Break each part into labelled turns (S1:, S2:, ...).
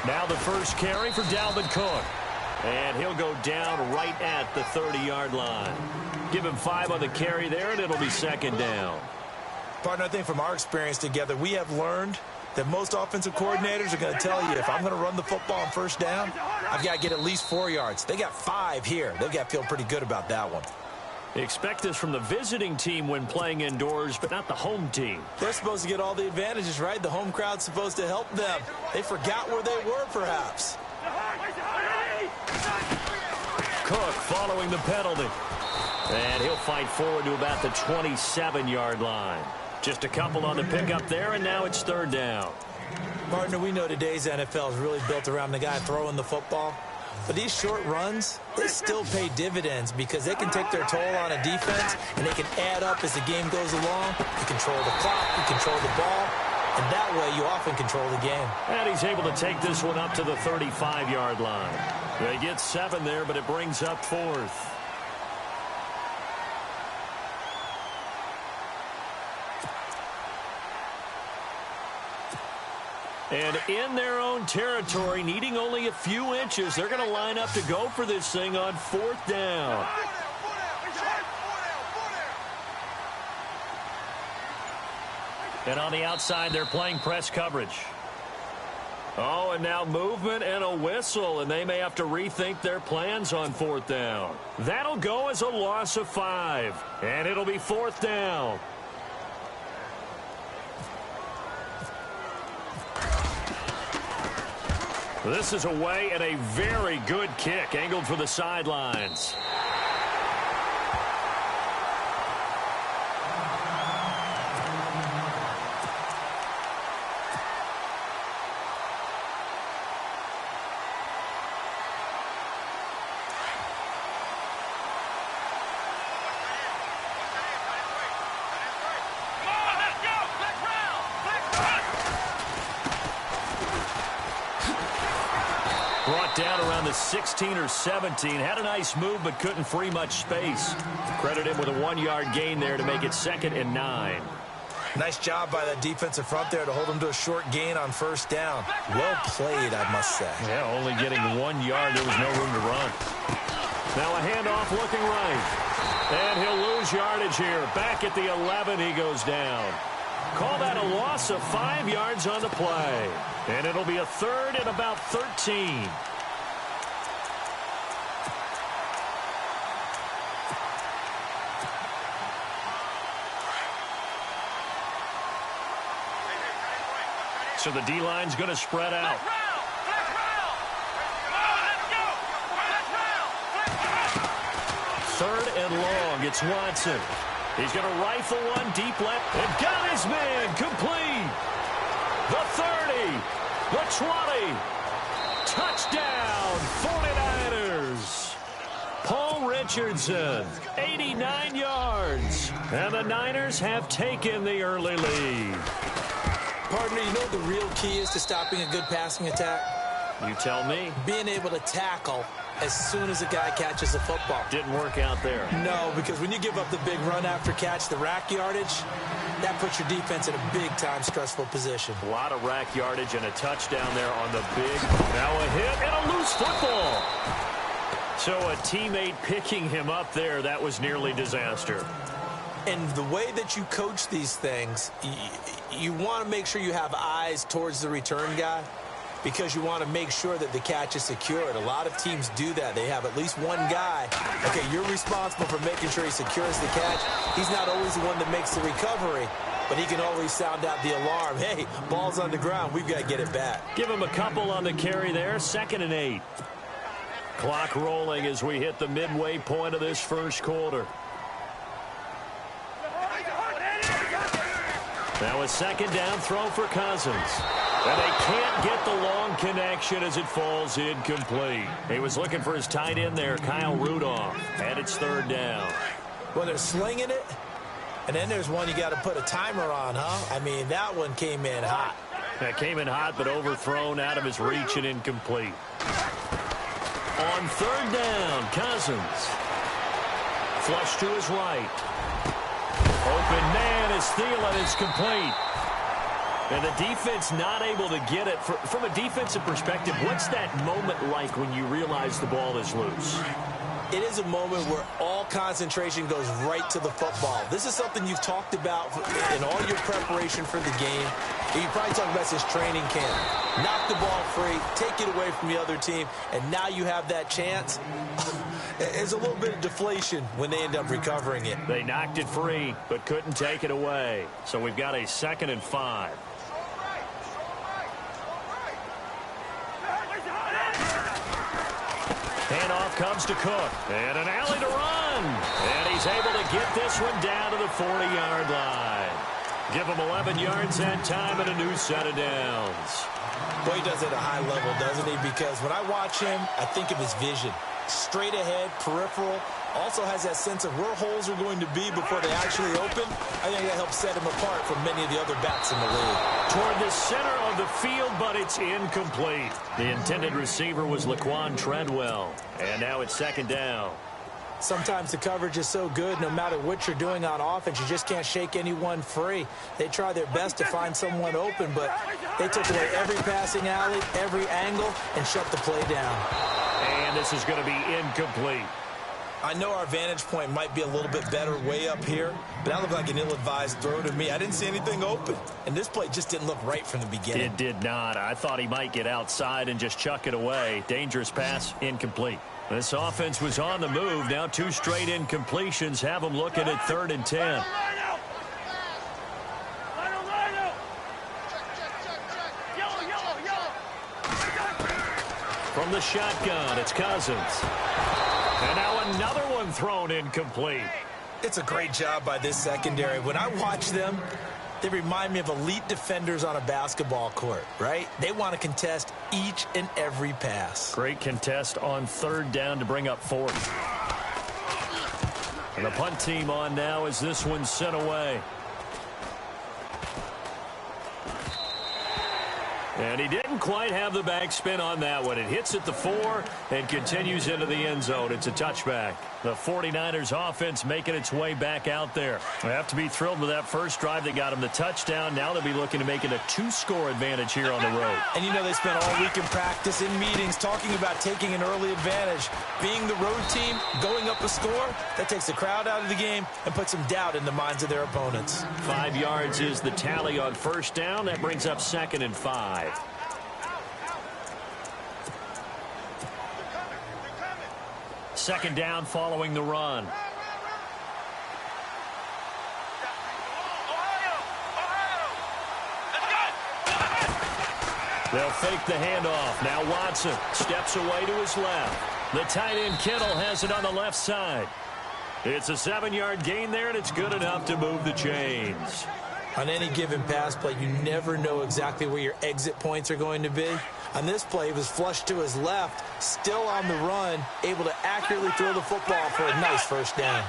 S1: Now the first carry for Dalvin Cook. And he'll go down right at the 30-yard line. Give him 5 on the carry there, and it'll be second down.
S2: Partner, I think from our experience together, we have learned that most offensive coordinators are going to tell you, if I'm going to run the football on first down, I've got to get at least 4 yards. They got 5 here. They've got to feel pretty good about that one.
S1: Expect this from the visiting team when playing indoors, but not the home team.
S2: They're supposed to get all the advantages, right? The home crowd's supposed to help them. They forgot where they were, perhaps.
S1: Cook following the penalty. And he'll fight forward to about the 27-yard line. Just a couple on the pickup there, and now it's third down.
S2: Partner, we know today's NFL is really built around the guy throwing the football. But these short runs, they still pay dividends because they can take their toll on a defense, and they can add up as the game goes along. You control the clock, you control the ball, and that way you often control the game.
S1: And he's able to take this one up to the 35-yard line. They get 7 there, but it brings up 4th. And in their own territory, needing only a few inches, they're going to line up to go for this thing on 4th down. And on the outside, they're playing press coverage. Oh, and now movement and a whistle, and they may have to rethink their plans on 4th down. That'll go as a loss of 5, and it'll be 4th down. This is away and a very good kick, angled for the sidelines. Brought down around the 16 or 17. Had a nice move, but couldn't free much space. Credit him with a 1-yard gain there to make it 2nd and 9.
S2: Nice job by that defensive front there to hold him to a short gain on 1st down. Well played, I must say.
S1: Yeah, only getting 1 yard. There was no room to run. Now a handoff looking right. And he'll lose yardage here. Back at the 11, he goes down. Call that a loss of 5 yards on the play. And it'll be a 3rd and about 13. So the D-line's going to spread out. 3rd and long. It's Watson. He's going to rifle one deep left and got his man complete. The 30, the 20, touchdown 49ers. Paul Richardson, 89 yards, and the Niners have taken the early lead.
S2: Partner, you know what the real key is to stopping a good passing attack?
S1: You tell me.
S2: Being able to tackle as soon as a guy catches the football.
S1: Didn't work out there.
S2: No, because when you give up the big run after catch, the rack yardage, that puts your defense in a big-time stressful position.
S1: A lot of rack yardage and a touchdown there on the big. Now a hit and a loose football. So a teammate picking him up there, that was nearly disaster.
S2: And the way that you coach these things, you want to make sure you have eyes towards the return guy, because you want to make sure that the catch is secured. A lot of teams do that. They have at least one guy. Okay, you're responsible for making sure he secures the catch. He's not always the one that makes the recovery, but he can always sound out the alarm. Hey, ball's on the ground. We've got to get it back.
S1: Give him a couple on the carry there. 2nd and 8. Clock rolling as we hit the midway point of this first quarter. Now a 2nd down throw for Cousins. And they can't get the long connection as it falls incomplete. He was looking for his tight end there, Kyle Rudolph. And it's 3rd down.
S2: Well, they're slinging it. And then there's one you got to put a timer on, huh? I mean, that one came in hot.
S1: That came in hot, but overthrown out of his reach and incomplete. On 3rd down, Cousins. Flush to his right. Open man is Thielen. It's complete. And the defense not able to get it. From a defensive perspective, what's that moment like when you realize the ball is loose?
S2: It is a moment where all concentration goes right to the football. This is something you've talked about in all your preparation for the game. You probably talked about this training camp. Knock the ball free, take it away from the other team, and now you have that chance. There's a little bit of deflation when they end up recovering it.
S1: They knocked it free, but couldn't take it away. So we've got a 2nd and 5. Handoff comes to Cook. And an alley to run. And he's able to get this one down to the 40-yard line. Give him 11 yards that time and a new set of downs.
S2: Boy, he does it at a high level, doesn't he? Because when I watch him, I think of his vision. Straight ahead, peripheral. Also has that sense of where holes are going to be before they actually open. I think that helps set him apart from many of the other backs in the league.
S1: Toward the center of the field, but it's incomplete. The intended receiver was Laquan Treadwell. And now it's 2nd down.
S2: Sometimes the coverage is so good, no matter what you're doing on offense, you just can't shake anyone free. They try their best to find someone open, but they took away every passing alley, every angle, and shut the play down.
S1: And this is going to be incomplete.
S2: I know our vantage point might be a little bit better way up here, but that looked like an ill-advised throw to me. I didn't see anything open, and this play just didn't look right from the beginning.
S1: It did not. I thought he might get outside and just chuck it away. Dangerous pass, incomplete. This offense was on the move. Now 2 straight incompletions have them looking at 3rd and 10. From the shotgun, it's Cousins. And now another one thrown incomplete.
S2: It's a great job by this secondary. When I watch them, they remind me of elite defenders on a basketball court, right? They want to contest each and every pass.
S1: Great contest on 3rd down to bring up 4th. And the punt team on now as this one's sent away. And he didn't quite have the backspin on that one. It hits at the 4 and continues into the end zone. It's a touchback. The 49ers offense making its way back out there. They have to be thrilled with that first drive that got them the touchdown. Now they'll be looking to make it a 2-score advantage here on the road.
S2: And you know they spent all week in practice, in meetings, talking about taking an early advantage. Being the road team, going up a score, that takes the crowd out of the game and puts some doubt in the minds of their opponents.
S1: 5 yards is the tally on 1st down. That brings up 2nd and 5. Second down following the run. They'll fake the handoff. Now Watson steps away to his left. The tight end Kittle has it on the left side. It's a 7-yard gain there, and it's good enough to move the chains.
S2: On any given pass play, you never know exactly where your exit points are going to be. On this play, he was flushed to his left, still on the run, able to accurately throw the football for a nice 1st down.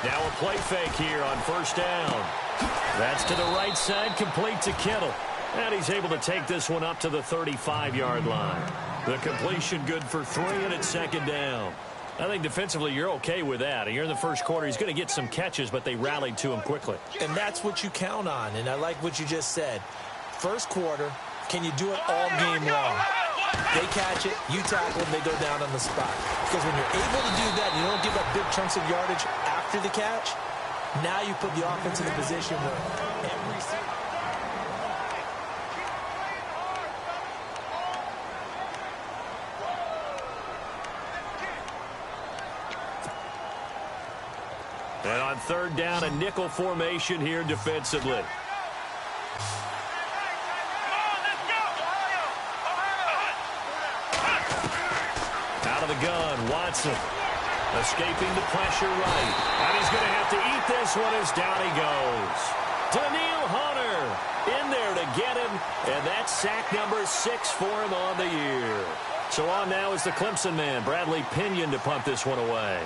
S1: Now a play fake here on 1st down. That's to the right side, complete to Kittle. And he's able to take this one up to the 35-yard line. The completion good for 3, and it's 2nd down. I think defensively you're okay with that. Here in the first quarter, he's going to get some catches, but they rallied to him quickly.
S2: And that's what you count on, and I like what you just said. First quarter, can you do it all game long? They catch it, you tackle them, they go down on the spot. Because when you're able to do that, you don't give up big chunks of yardage after the catch, now you put the offense in a position where every single...
S1: And on 3rd down, a nickel formation here defensively. Out of the gun, Watson. Escaping the pressure right. And he's going to have to eat this one as down he goes. Daniil Hunter in there to get him. And that's sack number 6 for him on the year. So on now is the Clemson man, Bradley Pinion, to punt this one away.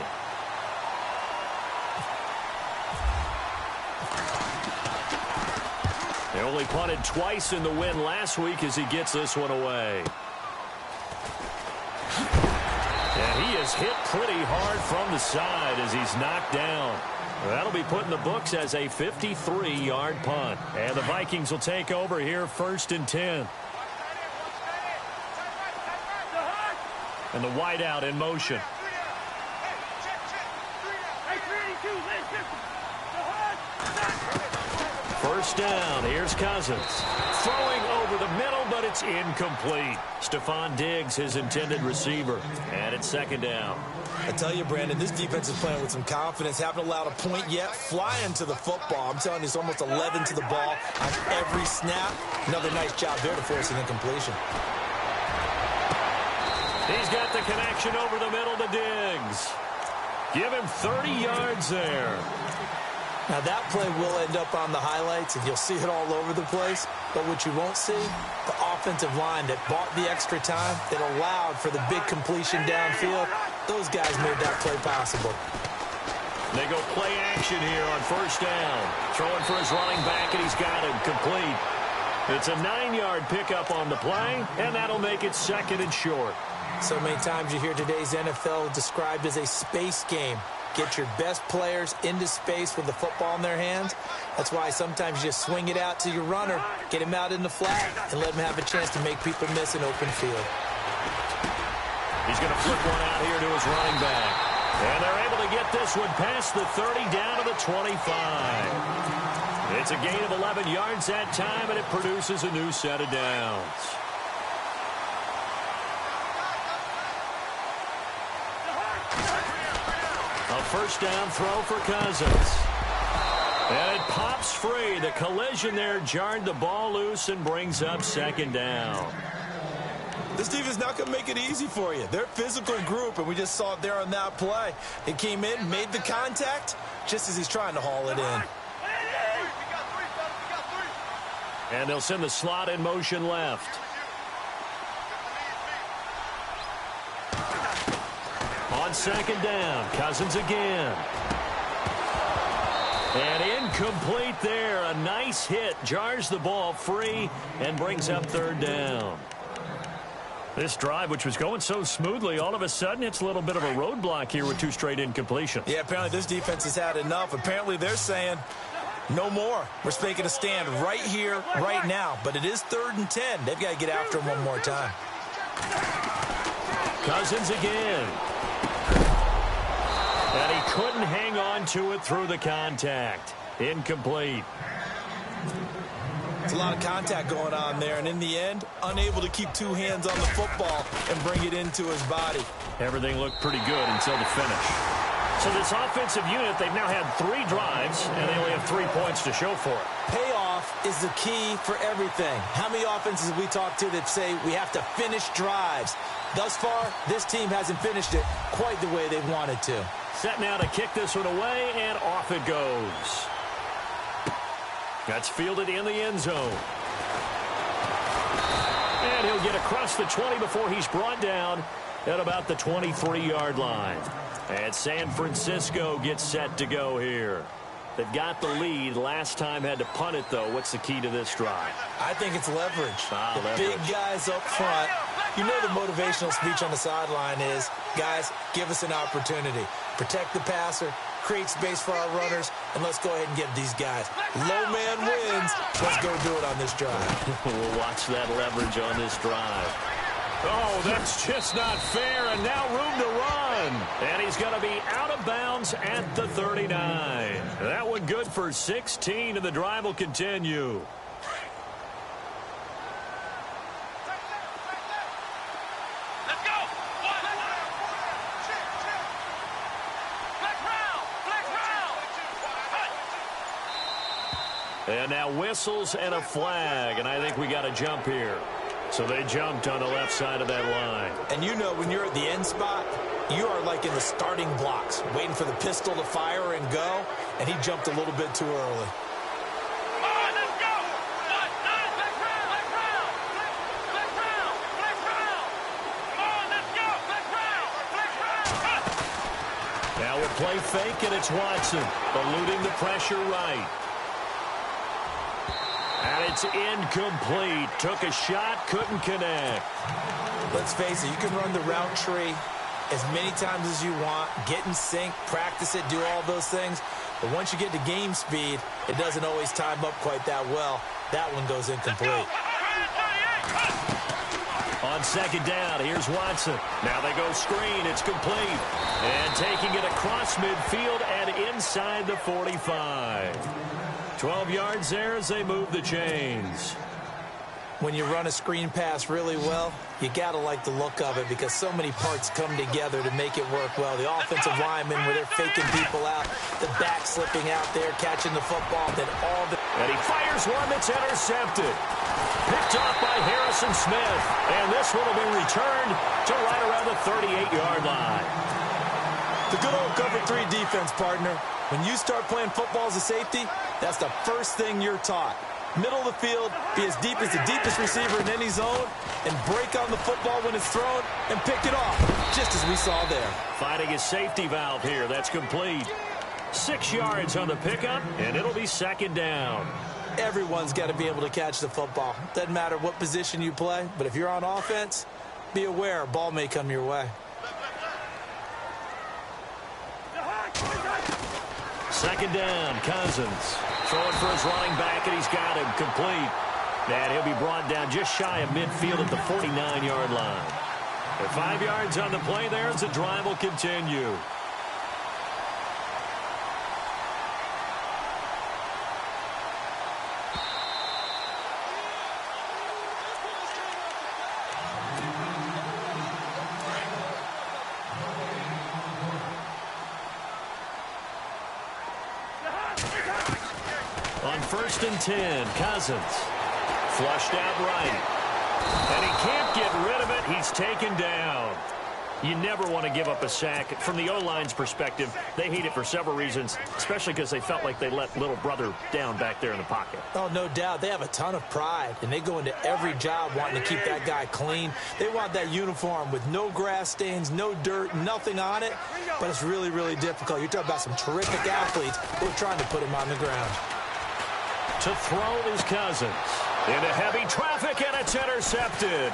S1: They only punted twice in the win last week as he gets this one away. And he is hit pretty hard from the side as he's knocked down. That'll be put in the books as a 53-yard punt. And the Vikings will take over here, 1st and 10. And the wideout in motion. First down, here's Cousins. Throwing over the middle, but it's incomplete. Stephon Diggs, his intended receiver. And it's 2nd down.
S2: I tell you, Brandon, this defense is playing with some confidence. Haven't allowed a point yet. Flying to the football. I'm telling you, it's almost 11 to the ball on every snap. Another nice job there to force an incompletion.
S1: He's got the connection over the middle to Diggs. Give him 30 yards there.
S2: Now, that play will end up on the highlights, and you'll see it all over the place. But what you won't see, the offensive line that bought the extra time, that allowed for the big completion downfield, those guys made that play possible.
S1: They go play action here on 1st down. Throwing for his running back, and he's got him complete. It's a 9-yard pickup on the play, and that'll make it 2nd and short.
S2: So many times you hear today's NFL described as a space game. Get your best players into space with the football in their hands. That's why sometimes you just swing it out to your runner, get him out in the flat, and let him have a chance to make people miss an open field.
S1: He's going to flip one out here to his running back. And they're able to get this one past the 30 down to the 25. It's a gain of 11 yards that time, and it produces a new set of downs. A 1st down throw for Cousins. And it pops free. The collision there jarred the ball loose and brings up 2nd down.
S2: This defense not going to make it easy for you. They're a physical group, and we just saw it there on that play. It came in, made the contact, just as he's trying to haul it in.
S1: And they'll send the slot in motion left. On 2nd down, Cousins again. And incomplete there. A nice hit. Jars the ball free and brings up 3rd down. This drive, which was going so smoothly, all of a sudden it's a little bit of a roadblock here with 2 straight incompletions.
S2: Yeah, apparently this defense has had enough. Apparently they're saying, no more. We're making a stand right here, right now. But it is 3rd and 10. They've got to get after him one more time.
S1: Cousins again. And he couldn't hang on to it through the contact. Incomplete.
S2: It's a lot of contact going on there, and in the end, unable to keep 2 hands on the football and bring it into his body.
S1: Everything looked pretty good until the finish. So this offensive unit, they've now had 3 drives, and they only have 3 points to show for it.
S2: Payoff is the key for everything. How many offenses have we talked to that say we have to finish drives? Thus far, this team hasn't finished it quite the way they've wanted to.
S1: Set now to kick this one away, and off it goes. That's fielded in the end zone. And he'll get across the 20 before he's brought down at about the 23-yard line. And San Francisco gets set to go here. They've got the lead. Last time had to punt it, though. What's the key to this drive?
S2: I think it's leverage.
S1: Leverage.
S2: Big guys up front. You know the motivational speech on the sideline is, guys, give us an opportunity. Protect the passer, create space for our runners, and let's go ahead and get these guys. Low man wins. Let's go do it on this drive.
S1: We'll watch that leverage on this drive. Oh, that's just not fair, and now room to run. And he's going to be out of bounds at the 39. That one good for 16, and the drive will continue. And now whistles and a flag, and I think we got a jump here. So they jumped on the left side of that line.
S2: And you know when you're at the end spot, you are like in the starting blocks, waiting for the pistol to fire and go, and he jumped a little bit too early.
S1: Now we'll play fake, and it's Watson, eluding the pressure right. And it's incomplete. Took a shot, couldn't connect.
S2: Let's face it, you can run the route tree as many times as you want, get in sync, practice it, do all those things. But once you get to game speed, it doesn't always time up quite that well. That one goes incomplete.
S1: On second down, here's Watson. Now they go screen. It's complete. And taking it across midfield and inside the 45. 12 yards there as they move the chains.
S2: When you run a screen pass really well, you got to like the look of it because so many parts come together to make it work well. The offensive linemen where they're faking people out, the back slipping out there, catching the football, then all the...
S1: And he fires one that's intercepted. Picked off by Harrison Smith. And this one will be returned to right around the 38-yard line.
S2: The good old cover 3 defense, partner. When you start playing football as a safety, that's the first thing you're taught. Middle of the field, be as deep as the deepest receiver in any zone, and break on the football when it's thrown and pick it off, just as we saw there.
S1: Finding a safety valve here. That's complete. 6 yards on the pickup, and it'll be second down.
S2: Everyone's got to be able to catch the football. Doesn't matter what position you play, but if you're on offense, be aware a ball may come your way.
S1: Second down, Cousins. Throwing for his running back, and he's got him complete. And he'll be brought down just shy of midfield at the 49-yard line. With 5 yards on the play there as the drive will continue. On 1st and 10, Cousins. Flushed out right. And he can't get rid of it. He's taken down. You never want to give up a sack. From the O-line's perspective, they hate it for several reasons, especially because they felt like they let little brother down back there in the pocket.
S2: Oh, no doubt. They have a ton of pride, and they go into every job wanting to keep that guy clean. They want that uniform with no grass stains, no dirt, nothing on it. But it's really, really difficult. You're talking about some terrific athletes who are trying to put him on the ground.
S1: To throw is Cousins. Into heavy traffic, and it's intercepted.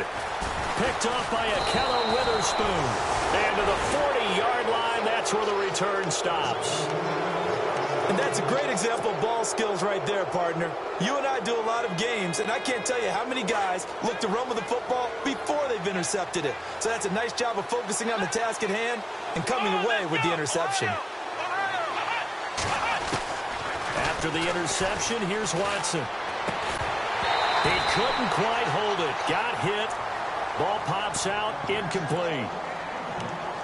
S1: Picked off by Akella Witherspoon. And to the 40-yard line, that's where the return stops.
S2: And that's a great example of ball skills right there, partner. You and I do a lot of games, and I can't tell you how many guys look to run with the football before they've intercepted it. So that's a nice job of focusing on the task at hand and coming away with the interception.
S1: After the interception, here's Watson. He couldn't quite hold it. Got hit. Ball pops out, incomplete.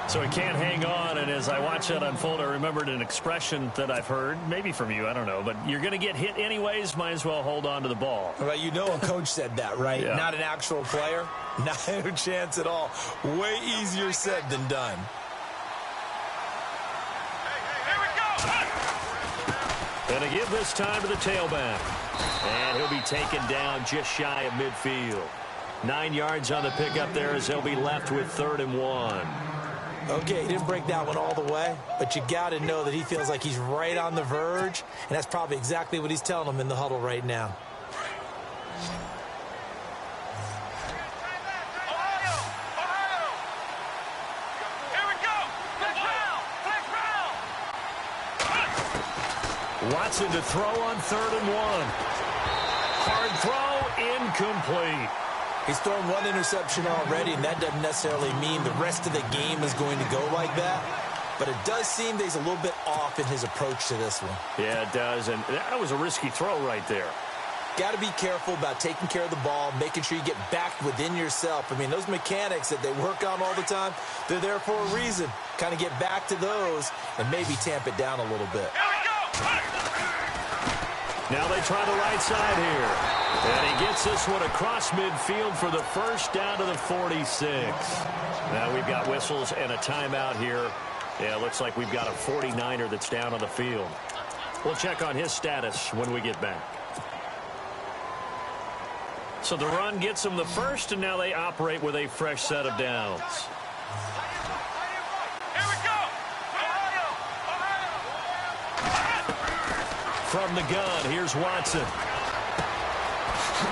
S1: So he can't hang on, and as I watch that unfold, I remembered an expression that I've heard, maybe from you, I don't know, but you're going to get hit anyways, might as well hold on to the ball.
S2: Well, you know a coach said that, right?
S1: Yeah. Not
S2: an actual player? Not a chance at all. Way easier said than done.
S1: And to give this time to the tailback. And he'll be taken down just shy of midfield. 9 yards on the pickup there as they'll be left with 3rd and 1.
S2: Okay, he didn't break that one all the way, but you got to know that he feels like he's right on the verge, and that's probably exactly what he's telling them in the huddle right now.
S1: Watson to throw on 3rd and 1. Hard throw, incomplete.
S2: He's thrown one interception already, and that doesn't necessarily mean the rest of the game is going to go like that. But it does seem that he's a little bit off in his approach to this one.
S1: Yeah, it does, and that was a risky throw right there.
S2: Got to be careful about taking care of the ball, making sure you get back within yourself. I mean, those mechanics that they work on all the time, they're there for a reason. Kind of get back to those and maybe tamp it down a little bit.
S1: Now they try the right side here. And he gets this one across midfield for the first down to the 46. Now we've got whistles and a timeout here. Yeah, it looks like we've got a 49er that's down on the field. We'll check on his status when we get back. So the run gets them the first, and now they operate with a fresh set of downs. From the gun, here's Watson.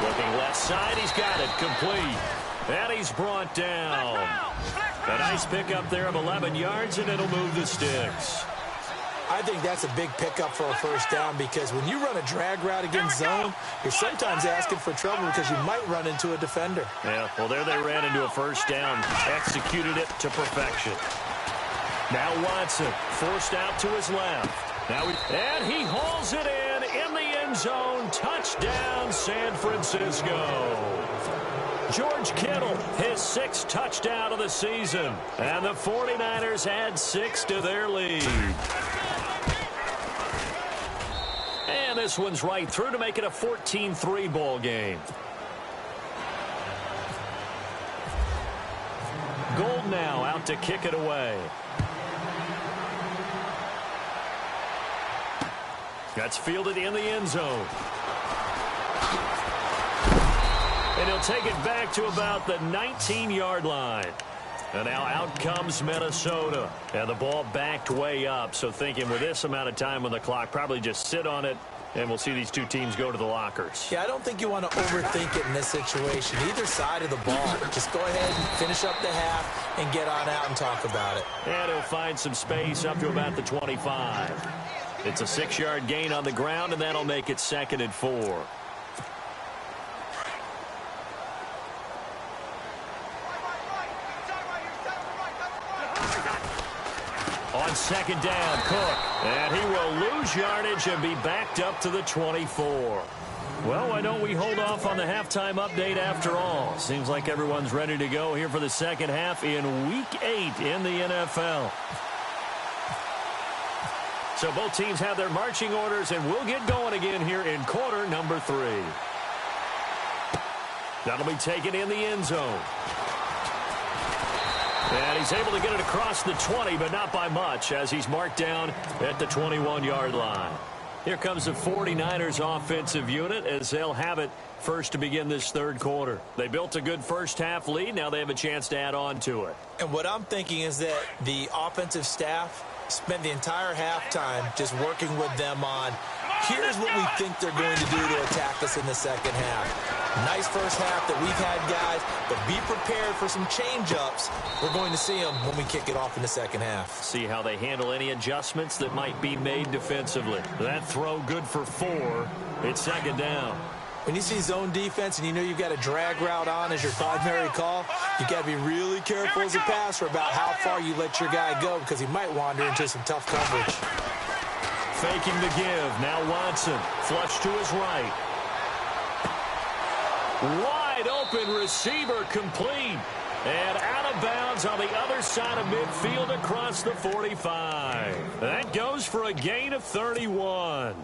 S1: Looking left side, he's got it complete. And he's brought down. A nice pickup there of 11 yards, and it'll move the sticks.
S2: I think that's a big pickup for a first down because when you run a drag route against zone, you're sometimes asking for trouble because you might run into a defender.
S1: Yeah, well, there they ran into a first down, executed it to perfection. Now Watson forced out to his left. And he hauls it in the end zone. Touchdown, San Francisco. George Kittle, his 6th touchdown of the season. And the 49ers add 6 to their lead. And this one's right through to make it a 14-3 ball game. Gold now out to kick it away. That's fielded in the end zone. And he'll take it back to about the 19-yard line. And now out comes Minnesota. And the ball backed way up. So thinking with this amount of time on the clock, probably just sit on it, and we'll see these two teams go to the lockers.
S2: Yeah, I don't think you want to overthink it in this situation. Either side of the ball. Just go ahead and finish up the half and get on out and talk about it.
S1: And he'll find some space up to about the 25. It's a 6-yard gain on the ground, and that'll make it 2nd and 4. On 2nd down, Cook. And he will lose yardage and be backed up to the 24. Well, why don't we hold off on the halftime update after all? Seems like everyone's ready to go here for the second half in Week 8 in the NFL. So both teams have their marching orders, and we'll get going again here in quarter number 3. That'll be taken in the end zone. And he's able to get it across the 20, but not by much, as he's marked down at the 21-yard line. Here comes the 49ers offensive unit as they'll have it first to begin this third quarter. They built a good first-half lead. Now they have a chance to add on to it.
S2: And what I'm thinking is that the offensive staff spent the entire halftime just working with them on, here's what we think they're going to do to attack us in the second half. Nice first half that we've had, guys, but be prepared for some change-ups. We're going to see them when we kick it off in the second half.
S1: See how they handle any adjustments that might be made defensively. That throw good for 4. It's 2nd down.
S2: When you see zone defense and you know you've got a drag route on as your primary call, you got to be really careful as a passer about how far you let your guy go because he might wander into some tough coverage.
S1: Faking the give. Now Watson. Flush to his right. Wide open receiver complete. And out of bounds on the other side of midfield across the 45. That goes for a gain of 31.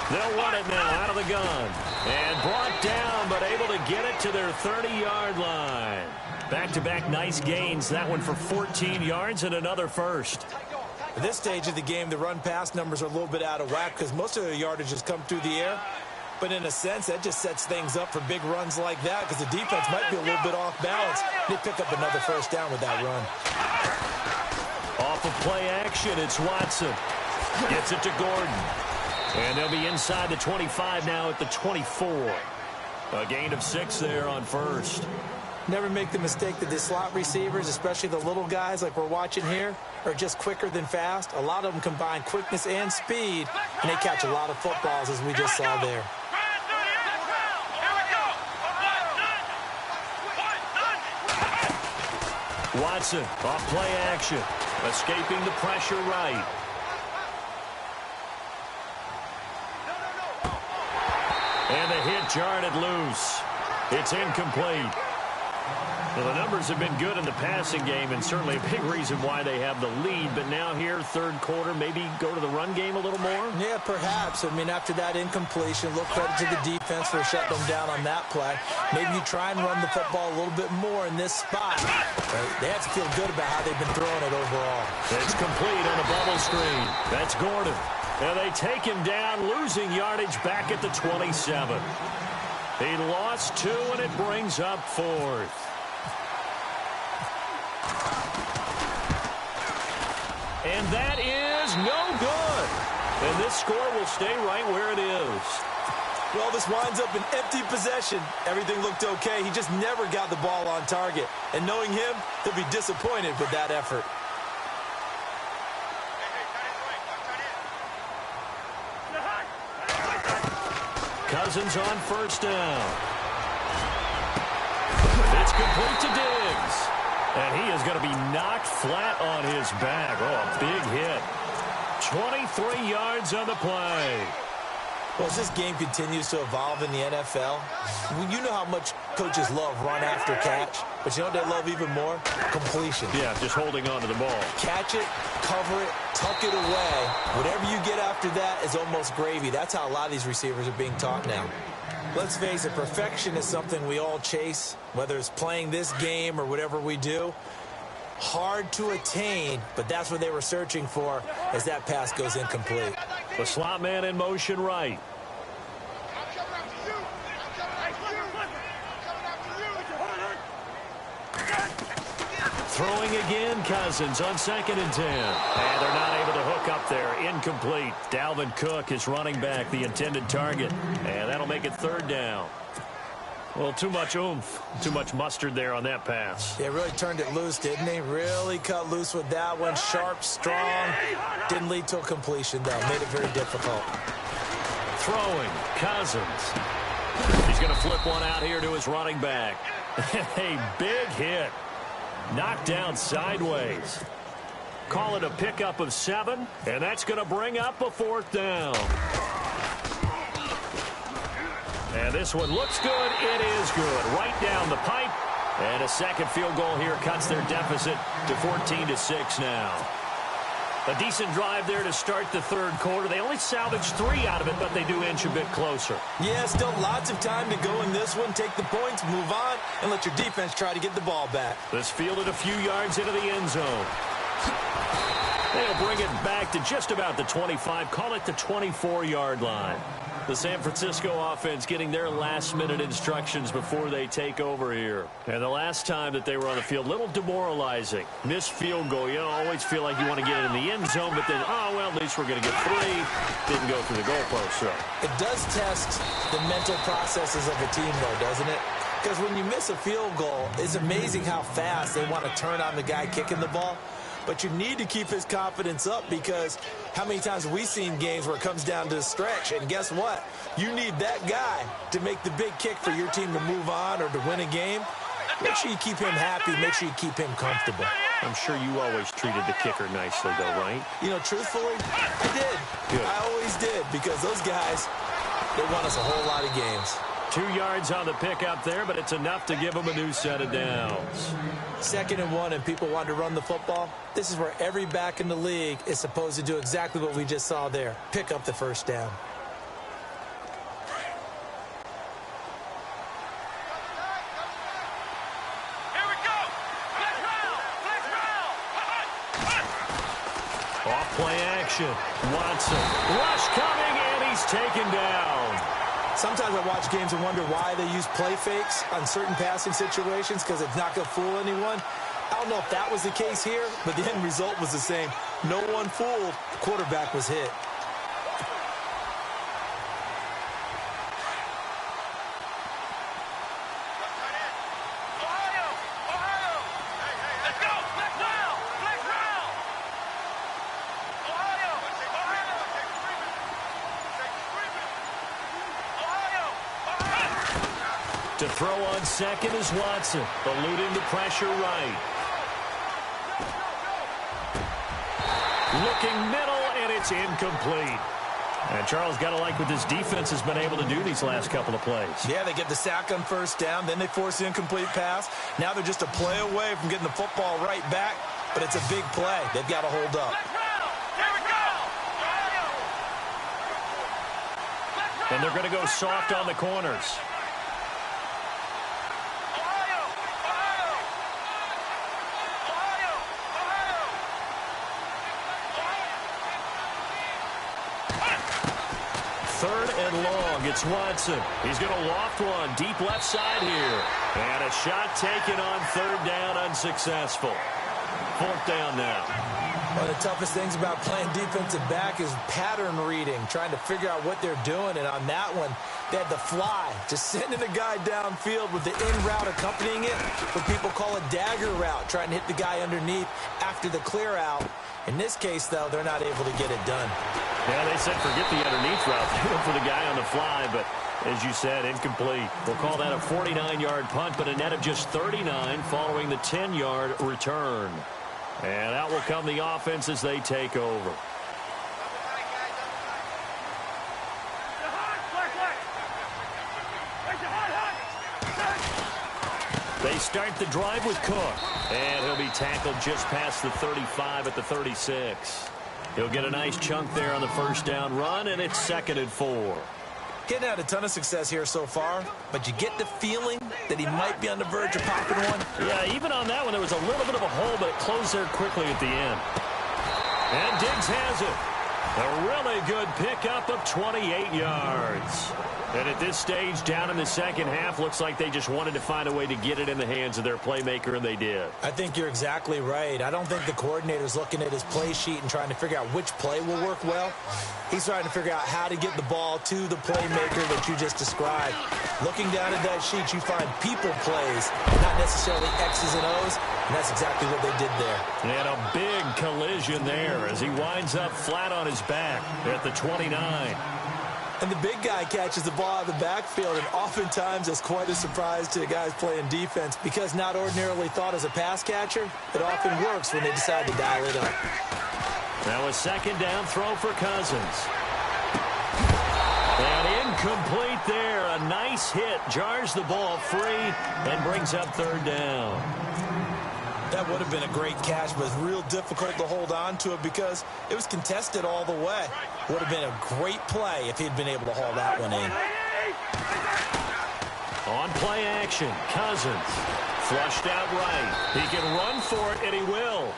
S1: They'll run it now out of the gun. And brought down, but able to get it to their 30-yard line. Back-to-back nice gains. That one for 14 yards and another first.
S2: At this stage of the game, the run-pass numbers are a little bit out of whack because most of their yardage has come through the air. But in a sense, that just sets things up for big runs like that because the defense might be a little bit off balance. They pick up another first down with that run.
S1: Off of play action, it's Watson. Gets it to Gordon. And they'll be inside the 25 now at the 24. A gain of 6 there on first.
S2: Never make the mistake that the slot receivers, especially the little guys like we're watching here, are just quicker than fast. A lot of them combine quickness and speed, and they catch a lot of footballs as we just saw there.
S1: Watson off play action. Escaping the pressure right. And the hit jarred it loose. It's incomplete. Well, the numbers have been good in the passing game and certainly a big reason why they have the lead. But now here, third quarter, maybe go to the run game a little more?
S2: Yeah, perhaps. I mean, after that incompletion, a little credit to the defense for shutting them down on that play. Maybe you try and run the football a little bit more in this spot. They have to feel good about how they've been throwing it overall.
S1: It's complete on a bubble screen. That's Gordon. And they take him down, losing yardage back at the 27. He lost 2, and it brings up 4th. And that is no good. And this score will stay right where it is.
S2: Well, this winds up an empty possession. Everything looked okay. He just never got the ball on target. And knowing him, he'll be disappointed with that effort.
S1: Cousins on first down. It's complete to Diggs. And he is going to be knocked flat on his back. Oh, a big hit. 23 yards on the play.
S2: Well, as this game continues to evolve in the NFL, you know how much coaches love run after catch, but you know what they love even more? Completion.
S1: Yeah, just holding on to the ball.
S2: Catch it, cover it, tuck it away. Whatever you get after that is almost gravy. That's how a lot of these receivers are being taught now. Let's face it, perfection is something we all chase, whether it's playing this game or whatever we do. Hard to attain, but that's what they were searching for as that pass goes incomplete.
S1: The slot man in motion right. Throwing again, Cousins on 2nd and 10. And they're not able to hook up there. Incomplete. Dalvin Cook is running back, the intended target. And that'll make it 3rd down. Well, too much oomph, too much mustard there on that pass.
S2: Yeah, really turned it loose, didn't he? Really cut loose with that one. Sharp, strong. Didn't lead to a completion, though. Made it very difficult.
S1: Throwing, Cousins. He's going to flip one out here to his running back. A big hit. Knocked down sideways. Call it a pickup of 7, and that's going to bring up a 4th down. And this one looks good. It is good. Right down the pipe. And a second field goal here cuts their deficit to 14-6 now. A decent drive there to start the 3rd quarter. They only salvaged 3 out of it, but they do inch a bit closer.
S2: Yeah, still lots of time to go in this one. Take the points, move on, and let your defense try to get the ball back.
S1: This fielded a few yards into the end zone. They'll bring it back to just about the 25. Call it the 24-yard line. The San Francisco offense getting their last-minute instructions before they take over here. And the last time that they were on the field, a little demoralizing. Missed field goal. You always feel like you want to get it in the end zone, but then, oh, well, at least we're going to get 3. Didn't go through the goalpost, so.
S2: It does test the mental processes of a team, though, doesn't it? Because when you miss a field goal, it's amazing how fast they want to turn on the guy kicking the ball. But you need to keep his confidence up, because how many times have we seen games where it comes down to a stretch, and guess what? You need that guy to make the big kick for your team to move on or to win a game. Make sure you keep him happy. Make sure you keep him comfortable.
S1: I'm sure you always treated the kicker nicely, though, right?
S2: You know, truthfully, I did.
S1: Good.
S2: I always did, because those guys, they won us a whole lot of games.
S1: 2 yards on the pickup there, but it's enough to give them a new set of downs.
S2: 2nd and 1, and people want to run the football. This is where every back in the league is supposed to do exactly what we just saw there. Pick up the 1st down.
S3: Here we go.
S1: Off play action. Watson. Rush coming, and he's taken down.
S2: Sometimes I watch games and wonder why they use play fakes on certain passing situations, because it's not going to fool anyone. I don't know if that was the case here, but the end result was the same. No one fooled. The quarterback was hit.
S1: To throw on 2nd is Watson, eluding the pressure right. Looking middle, and it's incomplete. And Charles, got to like what this defense has been able to do these last couple of plays.
S2: Yeah, they get the sack on 1st down, then they force the incomplete pass. Now they're just a play away from getting the football right back, but it's a big play. They've got to hold up.
S1: And they're going to go soft on the corners. Third and long. It's Watson. He's going to loft one deep left side here. And a shot taken on 3rd down, unsuccessful. 4th down now.
S2: One of the toughest things about playing defensive back is pattern reading, trying to figure out what they're doing. And on that one, they had the fly, just sending the guy downfield with the in route accompanying it, what people call a dagger route, trying to hit the guy underneath after the clear out. In this case, though, they're not able to get it done.
S1: Yeah, they said forget the underneath route. They went for the guy on the fly, but as you said, incomplete. We'll call that a 49-yard punt, but a net of just 39 following the 10-yard return. And out will come the offense as they take over. They start the drive with Cook. And he'll be tackled just past the 35 at the 36. He'll get a nice chunk there on the first down run, and it's 2nd and 4.
S2: Getting had a ton of success here so far, but you get the feeling that he might be on the verge of popping one.
S1: Yeah, even on that one, there was a little bit of a hole, but it closed there quickly at the end. And Diggs has it. A really good pickup of 28 yards. And at this stage, down in the second half, looks like they just wanted to find a way to get it in the hands of their playmaker, and they did.
S2: I think you're exactly right. I don't think the coordinator's looking at his play sheet and trying to figure out which play will work well. He's trying to figure out how to get the ball to the playmaker that you just described. Looking down at that sheet, you find people plays, not necessarily X's and O's, and that's exactly what they did there.
S1: And a big collision there as he winds up flat on his back at the 29.
S2: And the big guy catches the ball out of the backfield, and oftentimes that's quite a surprise to the guys playing defense because not ordinarily thought as a pass catcher, it often works when they decide to dial it up.
S1: Now a second down throw for Cousins. And incomplete there. A nice hit. Jars the ball free and brings up 3rd down.
S2: That would have been a great catch, but it's real difficult to hold on to it because it was contested all the way. Would have been a great play if he'd been able to haul that one in.
S1: On play action, Cousins flushed out right. He can run for it, and he will.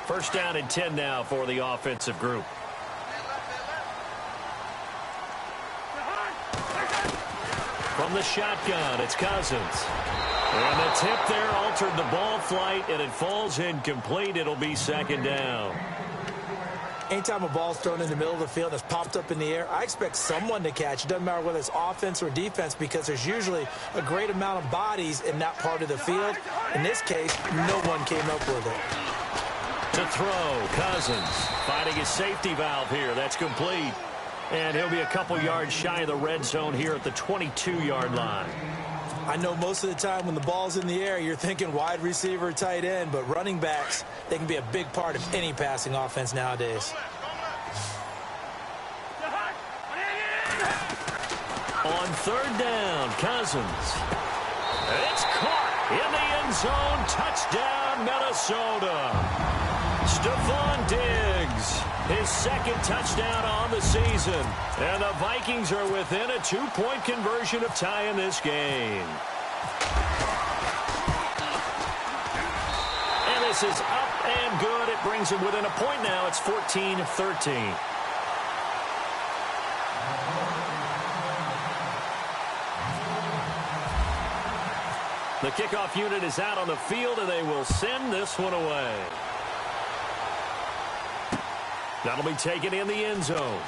S1: First down and 10 now for the offensive group. From the shotgun, it's Cousins. And the tip there altered the ball flight, and it falls incomplete. It'll be 2nd down.
S2: Anytime a ball's thrown in the middle of the field that's popped up in the air, I expect someone to catch. It doesn't matter whether it's offense or defense because there's usually a great amount of bodies in that part of the field. In this case, no one came up with it.
S1: To throw, Cousins finding his safety valve here. That's complete. And he'll be a couple yards shy of the red zone here at the 22-yard line.
S2: I know most of the time when the ball's in the air, you're thinking wide receiver, tight end, but running backs, they can be a big part of any passing offense nowadays.
S1: On 3rd down, Cousins. It's caught in the end zone. Touchdown, Minnesota. Stephon Diggs, his 2nd touchdown on the season. And the Vikings are within a 2-point conversion of tying this game. And this is up and good. It brings them within a point now. It's 14-13. The kickoff unit is out on the field, and they will send this one away. That'll be taken in the end zone.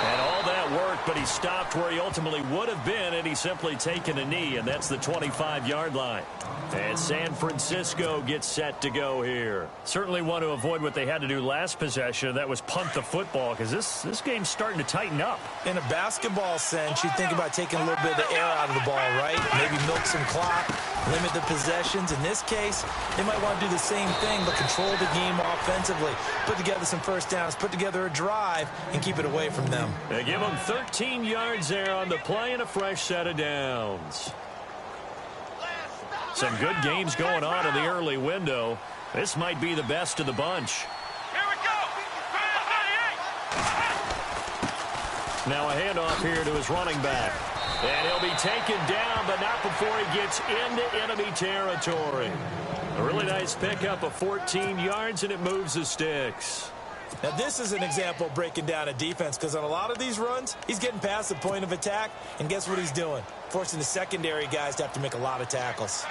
S1: And all that worked, but he stopped where he ultimately would have been, and he's simply taken a knee, and that's the 25-yard line. And San Francisco gets set to go here. Certainly want to avoid what they had to do last possession. That was punt the football, because this game's starting to tighten up.
S2: In a basketball sense, you think about taking a little bit of the air out of the ball, right? Maybe milk some clock, limit the possessions. In this case, they might want to do the same thing, but control the game offensively. Put together some first downs, put together a drive, and keep it away from them.
S1: They give them 13 yards there on the play and a fresh set of downs. Some good games going on in the early window. This might be the best of the bunch.
S3: Here we go.
S1: Now a handoff here to his running back. And he'll be taken down, but not before he gets into enemy territory. A really nice pickup of 14 yards, and it moves the sticks.
S2: Now, this is an example of breaking down a defense because on a lot of these runs, he's getting past the point of attack, and guess what he's doing? Forcing the secondary guys to have to make a lot of tackles.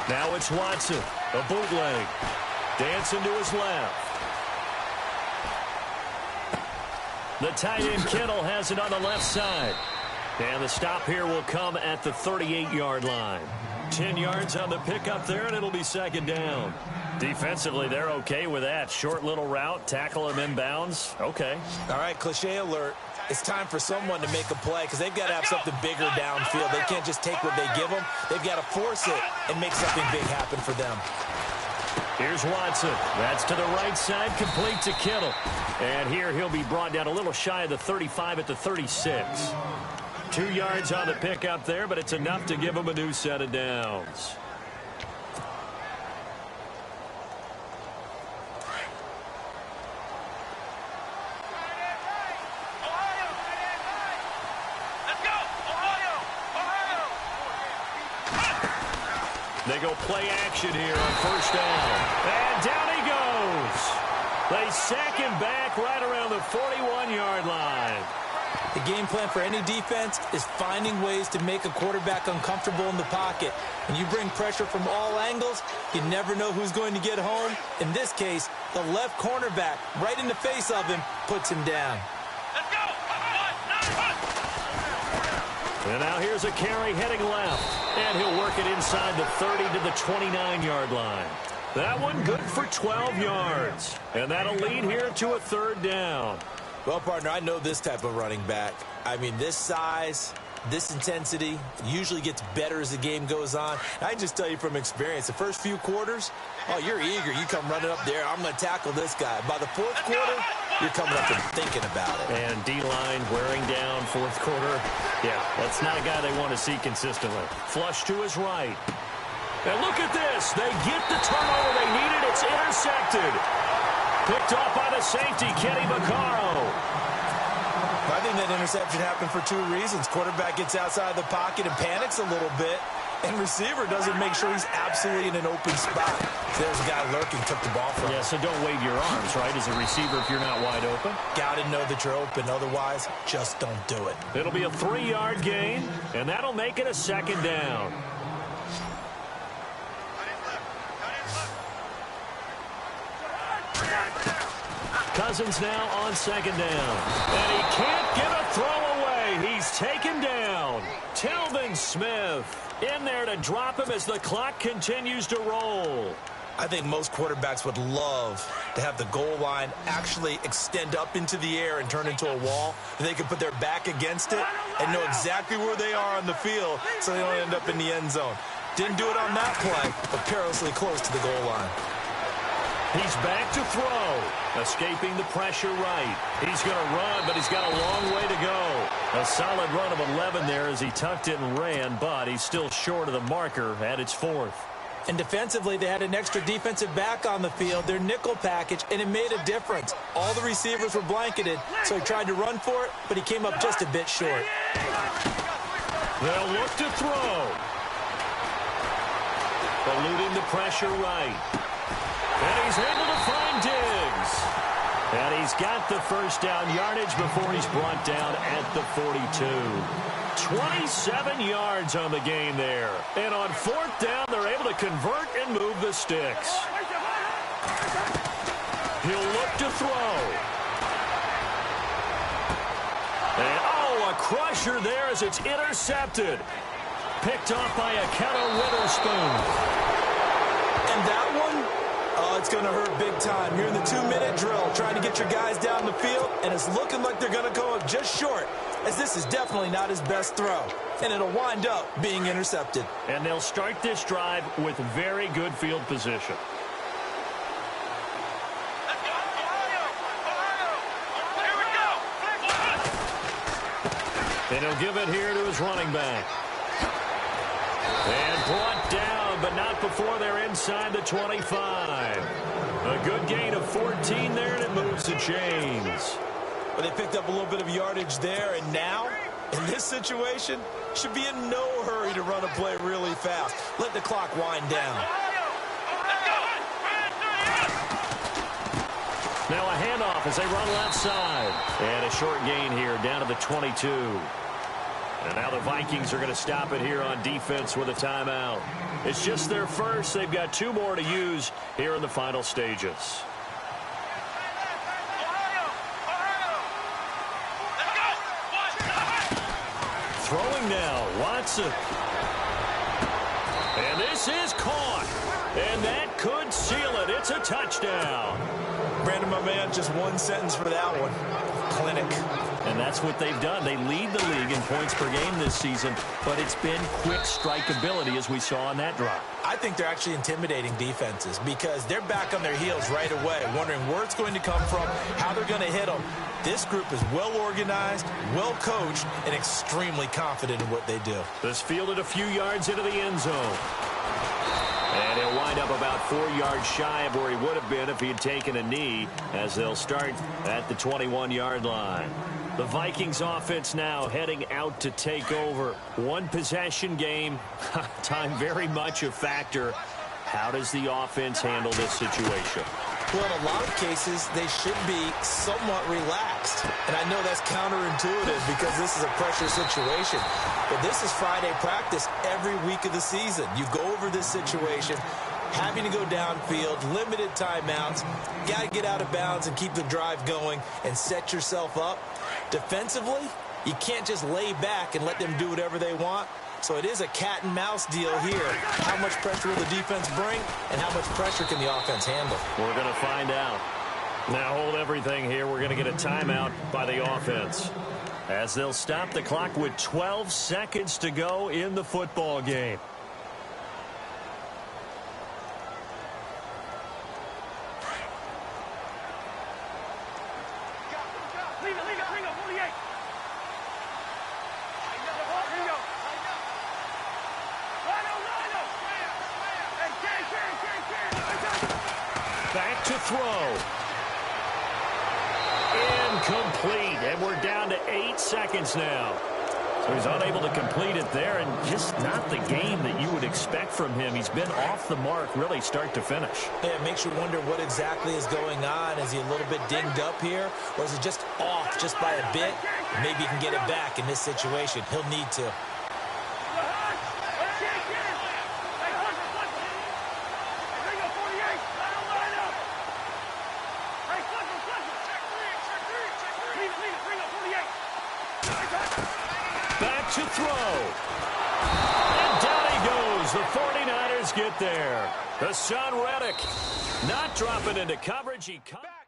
S1: Now it's Watson, a bootleg, dancing to his left. The tight end Kittle has it on the left side. And the stop here will come at the 38-yard line. 10 yards on the pickup there, and it'll be second down. Defensively, they're okay with that. Short little route, tackle him inbounds. Okay.
S2: All right, cliche alert. It's time for someone to make a play because they've got to have something bigger downfield. They can't just take what they give them. They've got to force it and make something big happen for them.
S1: Here's Watson. That's to the right side, complete to Kittle. And here he'll be brought down a little shy of the 35 at the 36. 2 yards on the pickup there, but it's enough to give him a new set of downs. They go play action here on first down. And down he goes. They sack him back right around the 41-yard line.
S2: The game plan for any defense is finding ways to make a quarterback uncomfortable in the pocket. When you bring pressure from all angles, you never know who's going to get home. In this case, the left cornerback, right in the face of him, puts him down.
S1: And now here's a carry heading left. And he'll work it inside the 30 to the 29-yard line. That one good for 12 yards. And that'll lead here to a third down.
S2: Well, partner, I know this type of running back. I mean, this size, this intensity usually gets better as the game goes on. I can just tell you from experience, the first few quarters, oh, you're eager. You come running up there, I'm going to tackle this guy. By the fourth quarter, you're coming up and thinking about it.
S1: And D-line wearing down fourth quarter. Yeah, that's not a guy they want to see consistently. Flush to his right. And look at this. They get the turnover they needed. It's intercepted. Picked off by the safety, Kenny Vaccaro.
S2: I think that interception happened for 2 reasons. Quarterback gets outside the pocket and panics a little bit, and receiver doesn't make sure he's absolutely in an open spot. There's a guy lurking, took the ball from him.
S1: Yeah, so don't wave your arms, right, as a receiver if you're not wide open.
S2: Got to know that you're open. Otherwise, just don't do it.
S1: It'll be a 3-yard gain, and that'll make it a second down. Cousins now on second down. And he can't get a throw away. He's taken down. Telvin Smith in there to drop him as the clock continues to roll.
S2: I think most quarterbacks would love to have the goal line actually extend up into the air and turn into a wall, and they can put their back against it and know exactly where they are on the field so they don't end up in the end zone. Didn't do it on that play, but perilously close to the goal line.
S1: He's back to throw, escaping the pressure right. He's going to run, but he's got a long way to go. A solid run of 11 there as he tucked it and ran, but he's still short of the marker at its 4th.
S2: And defensively, they had an extra defensive back on the field, their nickel package, and it made a difference. All the receivers were blanketed, so he tried to run for it, but he came up just a bit short.
S1: They'll look to throw. Eluding the pressure right. And he's able to find Diggs. And he's got the first down yardage before he's brought down at the 42. 27 yards on the game there. And on 4th down, they're able to convert and move the sticks. He'll look to throw. And, oh, a crusher there as it's intercepted. Picked off by Akello Witherspoon.
S2: And that one? Oh, it's going to hurt big time. You're in the 2-minute drill trying to get your guys down the field, and it's looking like they're going to go up just short, as this is definitely not his best throw. And it'll wind up being intercepted.
S1: And they'll start this drive with very good field position. And he'll give it here to his running back. And brought down, but not before they're inside the 25. A good gain of 14 there, and it moves the chains.
S2: But they picked up a little bit of yardage there, and now, in this situation, should be in no hurry to run a play really fast. Let the clock wind down.
S1: Now a handoff as they run left side. And a short gain here down to the 22. And now the Vikings are going to stop it here on defense with a timeout. It's just their first. They've got 2 more to use here in the final stages. Throwing now, Watson. And this is caught. And that could seal it. It's a touchdown.
S2: Brandon, my man, just one sentence for that one. Clinic.
S1: And that's what they've done. They lead the league in points per game this season, but it's been quick strike ability as we saw on that drive.
S2: I think they're actually intimidating defenses because they're back on their heels right away, wondering where it's going to come from, how they're going to hit them. This group is well organized, well coached, and extremely confident in what they do.
S1: This fielded a few yards into the end zone. And he'll wind up about 4 yards shy of where he would have been if he had taken a knee, as they'll start at the 21-yard line. The Vikings offense now heading out to take over. One possession game, time very much a factor. How does the offense handle this situation?
S2: Well, in a lot of cases, they should be somewhat relaxed. And I know that's counterintuitive because this is a pressure situation. But this is Friday practice every week of the season. You go over this situation, having to go downfield, limited timeouts, got to get out of bounds and keep the drive going and set yourself up. Defensively, you can't just lay back and let them do whatever they want. So it is a cat and mouse deal here. How much pressure will the defense bring, and how much pressure can the offense handle?
S1: We're going to find out. Now hold everything here. We're going to get a timeout by the offense, as they'll stop the clock with 12 seconds to go in the football game. Back to throw. Incomplete. And we're down to 8 seconds now. So he's unable to complete it there, and just not the game that you would expect from him. He's been off the mark really start to finish.
S2: Yeah, it makes you wonder what exactly is going on. Is he a little bit dinged up here, or is it just off just by a bit? Maybe he can get it back in this situation. He'll need to.
S1: Back to throw. And down he goes. The 49ers get there. Hassan Reddick not dropping into coverage. He comes.